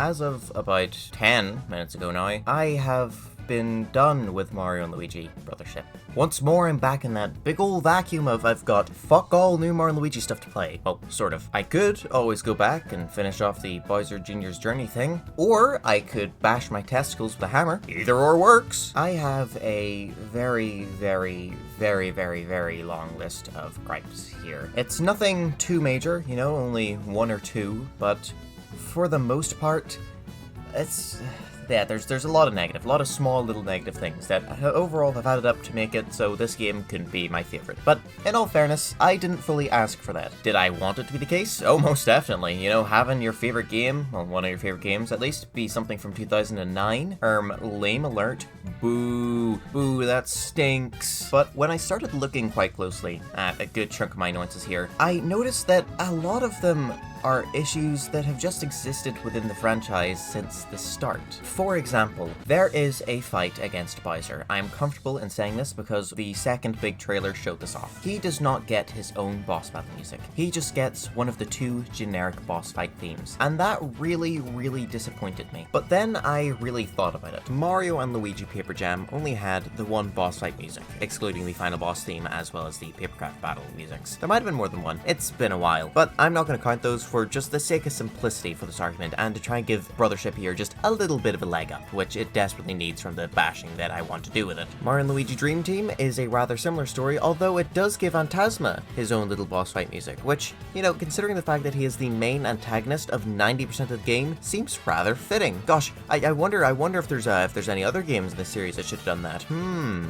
as of about 10 minutes ago now, I have been done with Mario and Luigi Brothership. Once more, I'm back in that big old vacuum of I've got fuck all new Mario and Luigi stuff to play. Well, sort of. I could always go back and finish off the Bowser Jr.'s Journey thing, or I could bash my testicles with a hammer. Either or works. I have a very long list of gripes here. It's nothing too major, you know, only one or two, but for the most part, it's... yeah, there's a lot of small little negative things that overall have added up to make it so this game couldn't be my favorite. But in all fairness, I didn't fully ask for that. Did I want it to be the case? Oh, most definitely. You know, having your favorite game, well, one of your favorite games at least, be something from 2009? Lame alert. Boo. Boo, that stinks. But when I started looking quite closely at a good chunk of my annoyances here, I noticed that a lot of them are issues that have just existed within the franchise since the start. For example, there is a fight against Bowser. I am comfortable in saying this because the second big trailer showed this off. He does not get his own boss battle music. He just gets one of the two generic boss fight themes. And that really disappointed me. But then I really thought about it. Mario and Luigi Paper Jam only had the one boss fight music, excluding the final boss theme as well as the Papercraft battle musics. There might have been more than one. It's been a while. But I'm not going to count those for just the sake of simplicity for this argument and to try and give Brothership here just a little bit of a leg up, which it desperately needs from the bashing that I want to do with it. Mario and Luigi Dream Team is a rather similar story, although it does give Phantasma his own little boss fight music, which, you know, considering the fact that he is the main antagonist of 90% of the game, seems rather fitting. Gosh, I wonder if there's any other games in the series that should have done that.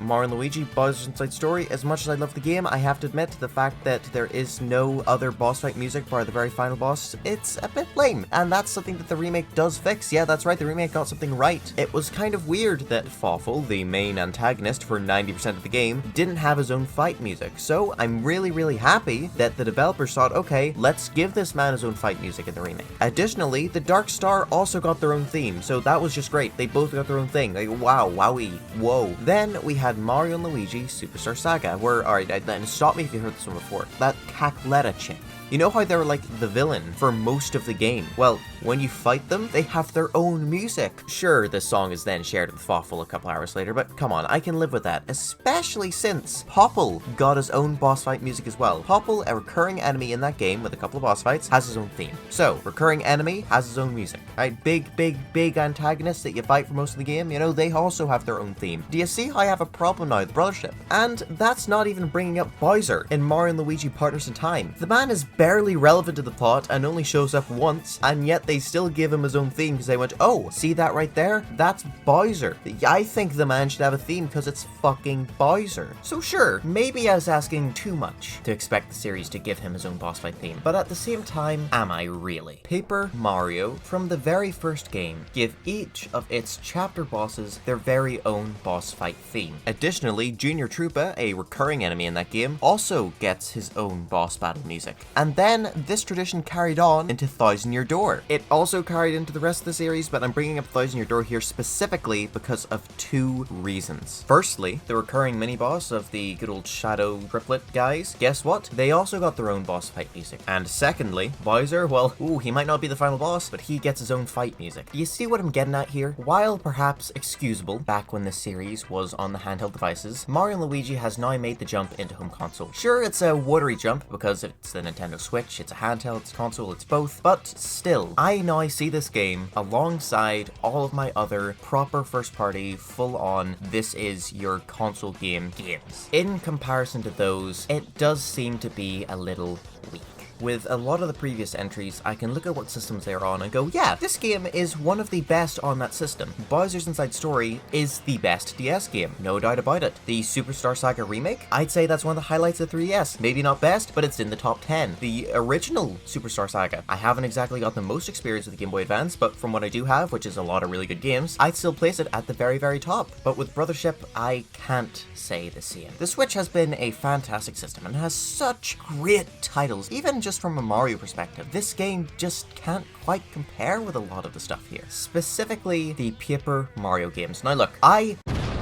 Mario and Luigi Bowser's Inside Story, as much as I love the game, I have to admit the fact that there is no other boss fight music bar the very final boss, it's a bit lame, and that's something that the remake does fix. Yeah, that's right, the remake got something right. It was kind of weird that Fawful, the main antagonist for 90% of the game, didn't have his own fight music, so I'm really happy that the developers thought, okay, let's give this man his own fight music in the remake. Additionally, the Dark Star also got their own theme, so that was just great. They both got their own thing. Like, wow, wowie, whoa. Then we had Mario and Luigi Superstar Saga, where, alright, then stop me if you heard this one before, that Cacletta chick. You know how they were like the villain for most of the game? Well, when you fight them, they have their own music. Sure, this song is then shared with Fawful a couple hours later, but come on, I can live with that, especially since Popple got his own boss fight music as well. Popple, a recurring enemy in that game with a couple of boss fights, has his own theme. So, recurring enemy has his own music. Right, big antagonists that you fight for most of the game, you know, they also have their own theme. Do you see how I have a problem now with Brothership? And that's not even bringing up Bowser in Mario and Luigi Partners in Time. The man is barely relevant to the plot and only shows up once, and yet they still give him his own theme because they went, oh, see that right there? That's Bowser. I think the man should have a theme because it's fucking Bowser. So sure, maybe I was asking too much to expect the series to give him his own boss fight theme, but at the same time, am I really? Paper Mario, from the very first game, give each of its chapter bosses their very own boss fight theme. Additionally, Junior Troopa, a recurring enemy in that game, also gets his own boss battle music. And then this tradition carried on into Thousand Year Door. It also carried into the rest of the series, but I'm bringing up Thousand Year Door here specifically because of two reasons. Firstly, the recurring mini-boss of the good old Shadow Triplet guys, guess what? They also got their own boss fight music. And secondly, Bowser, well, ooh, he might not be the final boss, but he gets his own fight music. Do you see what I'm getting at here? While perhaps excusable back when this series was on the handheld devices, Mario and Luigi has now made the jump into home console. Sure, it's a watery jump because it's the Nintendo Switch, it's a handheld, it's console, it's both, but still, I now see this game alongside all of my other proper first-party, full-on, this is your console game games. In comparison to those, it does seem to be a little weak. With a lot of the previous entries, I can look at what systems they are on and go, yeah, this game is one of the best on that system. Bowser's Inside Story is the best DS game, no doubt about it. The Superstar Saga remake, I'd say that's one of the highlights of 3DS. Maybe not best, but it's in the top 10. The original Superstar Saga, I haven't exactly got the most experience with the Game Boy Advance, but from what I do have, which is a lot of really good games, I'd still place it at the very top. But with Brothership, I can't say the same. The Switch has been a fantastic system and has such great titles, even just from a Mario perspective. This game just can't quite compare with a lot of the stuff here. Specifically, the Paper Mario games. Now look, I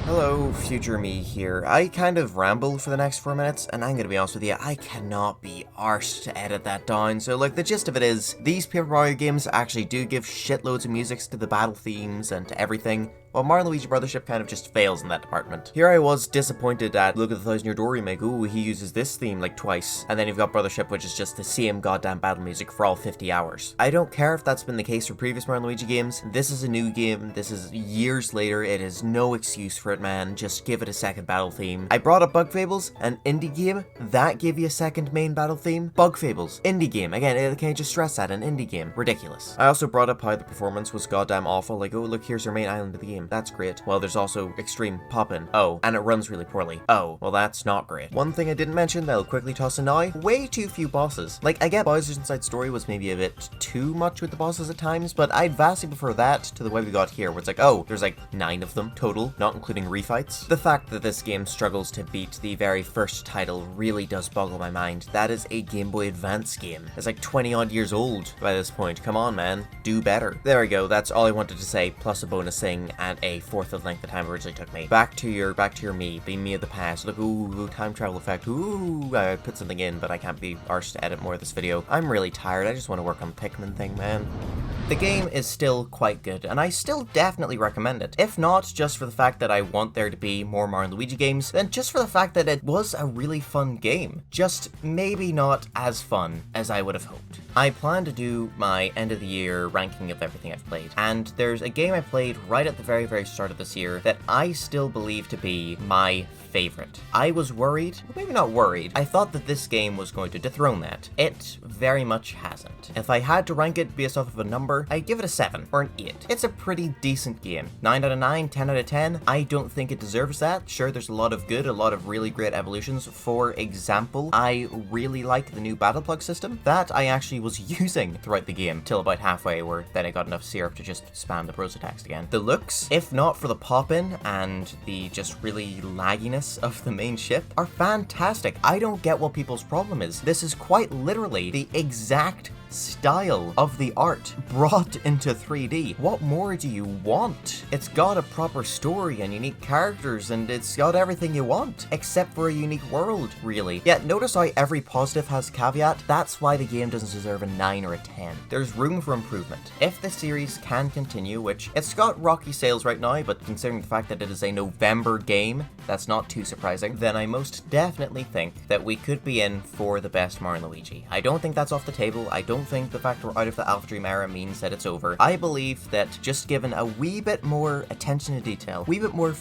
Hello, future me here. I kind of rambled for the next 4 minutes, and I'm gonna be honest with you, I cannot be arsed to edit that down. So, like, the gist of it is, these Paper Mario games actually do give shitloads of musics to the battle themes and to everything, while Mario & Luigi Brothership kind of just fails in that department. Here I was disappointed at Look at the Thousand Year Door remake, ooh, he uses this theme like twice, and then you've got Brothership, which is just the same goddamn battle music for all 50 hours. I don't care if that's been the case for previous Mario & Luigi games, this is a new game, this is years later, it is no excuse for it, man, just give it a second battle theme. I brought up Bug Fables, an indie game, that gave you a second main battle theme. Bug Fables, indie game, again, can I just stress that, an indie game, ridiculous. I also brought up how the performance was goddamn awful, like, oh look, here's your main island of the game. That's great. Well, there's also extreme poppin'. Oh, and it runs really poorly. Oh, well that's not great. One thing I didn't mention that I'll quickly toss in now, way too few bosses. Like, I get Bowser's Inside Story was maybe a bit too much with the bosses at times, but I'd vastly prefer that to the way we got here, where it's like, oh, there's like 9 of them total, not including refights. The fact that this game struggles to beat the very first title really does boggle my mind. That is a Game Boy Advance game. It's like 20 odd years old by this point. Come on, man. Do better. There we go. That's all I wanted to say, plus a bonus thing and a fourth of length the time originally took me. Back to your me, be me of the past. Look, ooh, time travel effect. Ooh, I put something in, but I can't be arsed to edit more of this video. I'm really tired. I just want to work on the Pikmin thing, man. The game is still quite good, and I still definitely recommend it. If not just for the fact that I want there to be more Mario & Luigi games, then just for the fact that it was a really fun game. Just maybe not as fun as I would have hoped. I plan to do my end of the year ranking of everything I've played, and there's a game I played right at the very, very start of this year that I still believe to be my favorite. I was worried, maybe not worried, I thought that this game was going to dethrone that. It very much hasn't. If I had to rank it based off of a number, I'd give it a 7 or an 8. It's a pretty decent game. 9 out of 9, 10 out of 10. I don't think it deserves that. Sure, there's a lot of good, a lot of really great evolutions. For example, I really like the new battle plug system that I actually was using throughout the game till about halfway, where then I got enough syrup to just spam the bros attacks again. The looks, if not for the pop-in and the just really lagginess of the main ship, are fantastic. I don't get what people's problem is. This is quite literally the exact style of the art brought into 3D. What more do you want? It's got a proper story and unique characters, and it's got everything you want, except for a unique world, really. Yeah, notice how every positive has caveat? That's why the game doesn't deserve a 9 or a 10. There's room for improvement. If the series can continue, which it's got rocky sales right now, but considering the fact that it is a November game, that's not too surprising, then I most definitely think that we could be in for the best Mario & Luigi. I don't think that's off the table. I don't think the fact we're out of the Alpha Dream era means that it's over. I believe that just given a wee bit more attention to detail, a wee bit more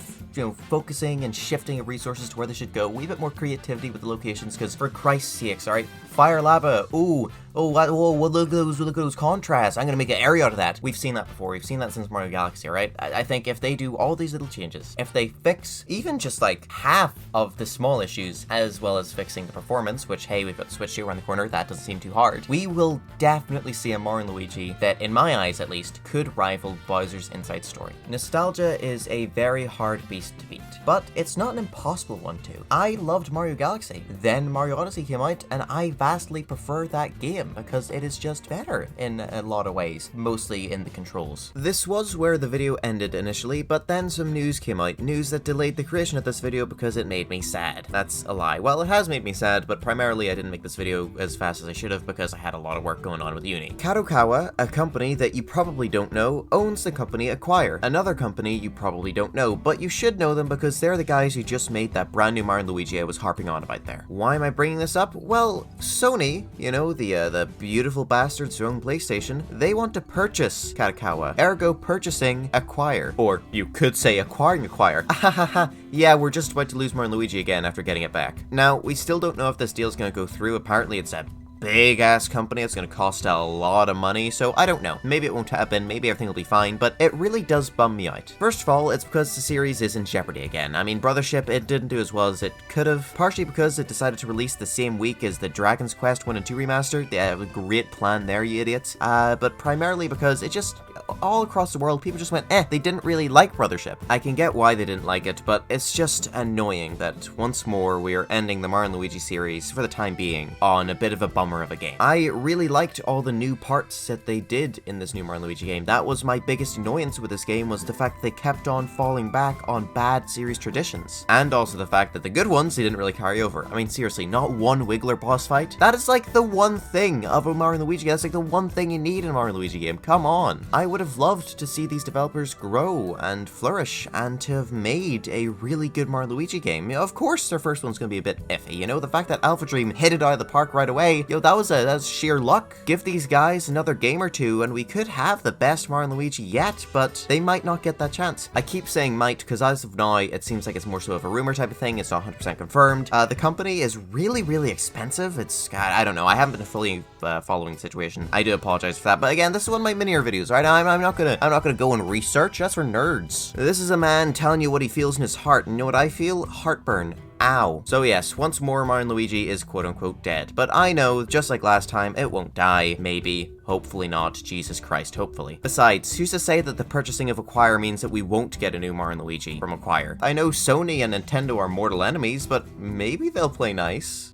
focusing and shifting of resources to where they should go, a wee bit more creativity with the locations, because for Christ's sakes, alright, fire lava, ooh, look at those contrasts. I'm gonna make an area out of that. We've seen that before. We've seen that since Mario Galaxy, right? I think if they do all these little changes, if they fix even just like half of the small issues, as well as fixing the performance, which, hey, we've got Switch 2 around the corner, that doesn't seem too hard, we will definitely see a Mario & Luigi that, in my eyes at least, could rival Bowser's Inside Story. Nostalgia is a very hard beast to beat, but it's not an impossible one to. I loved Mario Galaxy, then Mario Odyssey came out, and I vastly prefer that game because it is just better in a lot of ways, mostly in the controls. This was where the video ended initially, but then some news came out, news that delayed the creation of this video because it made me sad. That's a lie. Well, it has made me sad, but primarily I didn't make this video as fast as I should have because I had a lot of work going on with uni. Kadokawa, a company that you probably don't know, owns the company Acquire, another company you probably don't know, but you should know them because they're the guys who just made that brand new Mario & Luigi I was harping on about there. Why am I bringing this up? Well, Sony, you know, the beautiful bastards who own PlayStation, they want to purchase Kadokawa, ergo purchasing Acquire. Or you could say acquiring Acquire. Ahahaha. Yeah, we're just about to lose Mario & Luigi again after getting it back. Now, we still don't know if this deal's gonna go through. Apparently it's a big ass company. It's gonna cost a lot of money, so I don't know. Maybe it won't happen, maybe everything will be fine, but it really does bum me out. First of all, it's because the series is in jeopardy again. I mean, Brothership, it didn't do as well as it could have, partially because it decided to release the same week as the Dragon's Quest 1 and 2 remaster. They have a great plan there, you idiots. But primarily because it just, all across the world, people just went, they didn't really like Brothership. I can get why they didn't like it, but it's just annoying that once more we are ending the Mario & Luigi series, for the time being, on a bit of a bummer bummer of a game. I really liked all the new parts that they did in this new Mario & Luigi game. That was my biggest annoyance with this game, was the fact they kept on falling back on bad series traditions. And also the fact that the good ones, they didn't really carry over. I mean, seriously, not one Wiggler boss fight? That is like the one thing of a Mario & Luigi game. That's like the one thing you need in a Mario & Luigi game. Come on. I would have loved to see these developers grow and flourish and to have made a really good Mario & Luigi game. You know, of course, their first one's gonna be a bit iffy. You know, the fact that Alpha Dream hit it out of the park right away, yo, that was sheer luck. Give these guys another game or two and we could have the best Mario & Luigi yet, but they might not get that chance. I keep saying might because as of now, it seems like it's more so of a rumor type of thing. It's not 100% confirmed. The company is really, really expensive. It's, God, I don't know. I haven't been fully following the situation. I do apologize for that. But again, this is one of my minier videos, right? I'm not gonna go and research. That's for nerds. This is a man telling you what he feels in his heart. And you know what I feel? Heartburn. Ow. So yes, once more Mario & Luigi is quote-unquote dead. But I know, just like last time, it won't die. Maybe. Hopefully not. Jesus Christ, hopefully. Besides, who's to say that the purchasing of Acquire means that we won't get a new Mario & Luigi from Acquire? I know Sony and Nintendo are mortal enemies, but maybe they'll play nice.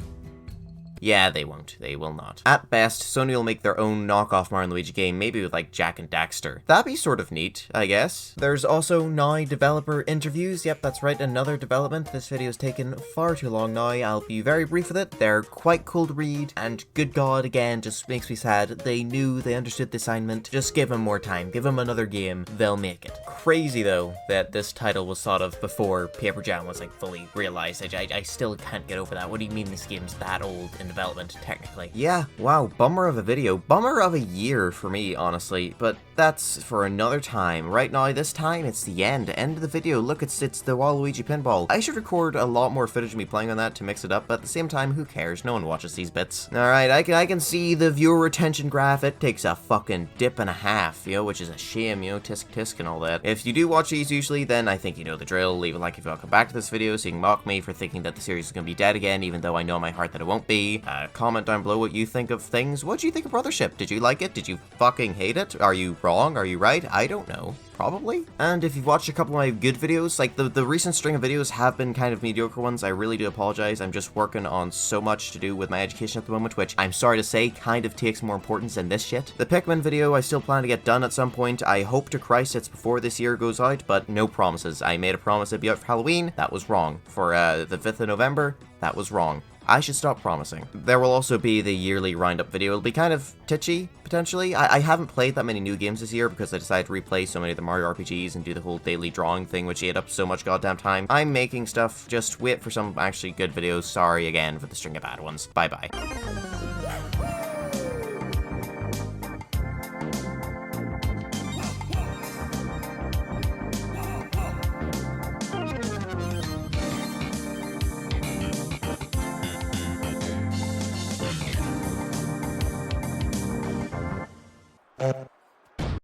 Yeah, they won't. They will not. At best, Sony will make their own knockoff Mario & Luigi game, maybe with like Jak and Daxter. That'd be sort of neat, I guess. There's also now developer interviews. Yep, that's right, another development. This video's taken far too long now. I'll be very brief with it. They're quite cool to read, and good God, again, just makes me sad. They knew, they understood the assignment. Just give them more time. Give them another game. They'll make it. Crazy, though, that this title was thought of before Paper Jam was like fully realized. I still can't get over that. What do you mean this game's that old in development, technically? Yeah, wow, bummer of a video. Bummer of a year for me, honestly, but that's for another time. Right now, this time, it's the end of the video. Look, it's the Waluigi pinball. I should record a lot more footage of me playing on that to mix it up, but at the same time, who cares? No one watches these bits. Alright, I can see the viewer retention graph. It takes a fucking dip and a half, you know, which is a shame, you know, tisk tisk and all that. If you do watch these usually, then I think you know the drill. Leave a like if you want to come back to this video so you can mock me for thinking that the series is going to be dead again, even though I know in my heart that it won't be. Comment down below what you think of things. What do you think of Brothership? Did you like it? Did you fucking hate it? Are you wrong? Are you right? I don't know. Probably. And if you've watched a couple of my good videos, like the recent string of videos have been kind of mediocre ones, I really do apologize. I'm just working on so much to do with my education at the moment, which I'm sorry to say kind of takes more importance than this shit. The Pikmin video I still plan to get done at some point. I hope to Christ it's before this year goes out, but no promises. I made a promise it'd be out for Halloween. That was wrong. For the 5th of November, that was wrong. I should stop promising. There will also be the yearly roundup video. It'll be kind of titchy, potentially. I haven't played that many new games this year because I decided to replay so many of the Mario RPGs and do the whole daily drawing thing, which ate up so much goddamn time. I'm making stuff. Just wait for some actually good videos. Sorry again for the string of bad ones. Bye-bye.